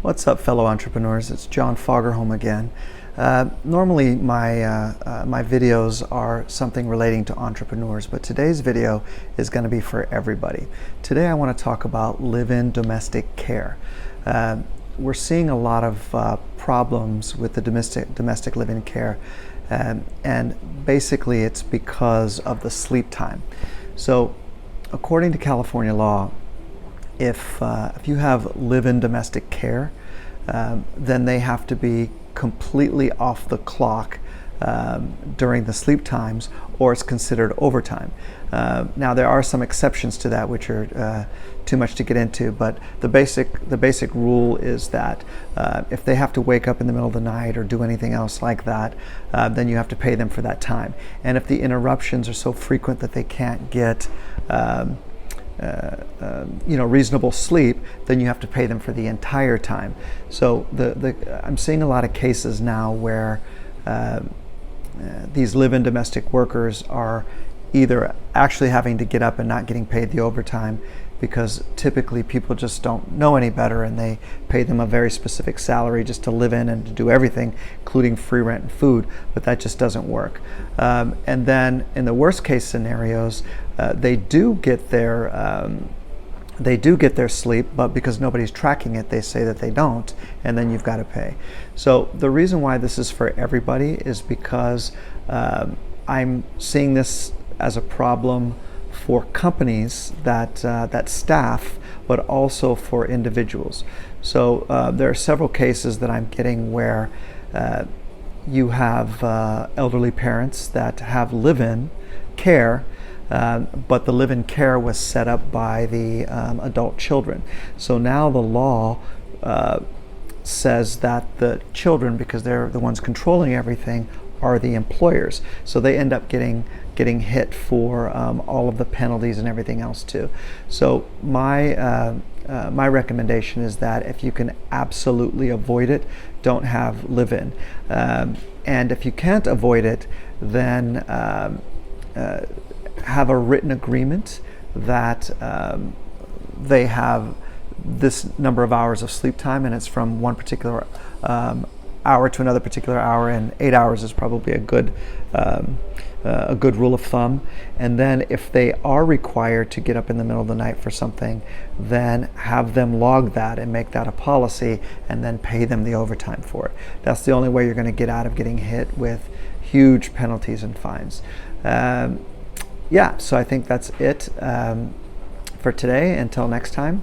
What's up, fellow entrepreneurs? It's John Fagerholm again. Normally my videos are something relating to entrepreneurs, but today's video is going to be for everybody. Today I want to talk about live-in domestic care. We're seeing a lot of problems with the domestic live-in care, and basically it's because of the sleep time. So according to California law, if you have live-in domestic care, then they have to be completely off the clock during the sleep times, or it's considered overtime. Now there are some exceptions to that, which are too much to get into, but the basic rule is that if they have to wake up in the middle of the night or do anything else like that, then you have to pay them for that time. And if the interruptions are so frequent that they can't get reasonable sleep, then you have to pay them for the entire time. So I'm seeing a lot of cases now where these live-in domestic workers are either actually having to get up and not getting paid the overtime, because typically people just don't know any better and they pay them a very specific salary just to live in and to do everything, including free rent and food, but that just doesn't work. And then in the worst case scenarios, they do get their sleep, but because nobody's tracking it, they say that they don't, and then you've got to pay. So the reason why this is for everybody is because I'm seeing this as a problem for companies that staff, but also for individuals. So there are several cases that I'm getting where you have elderly parents that have live-in care, but the live-in care was set up by the adult children. So now the law says that the children, because they're the ones controlling everything, are the employers. So they end up getting hit for all of the penalties and everything else too. So my recommendation is that if you can absolutely avoid it, don't have live-in. And if you can't avoid it, then have a written agreement that they have this number of hours of sleep time, and it's from one particular hour to another particular hour, and 8 hours is probably a good rule of thumb. And then if they are required to get up in the middle of the night for something, then have them log that and make that a policy, and then pay them the overtime for it. That's the only way you're going to get out of getting hit with huge penalties and fines. Yeah, so I think that's it for today. Until next time.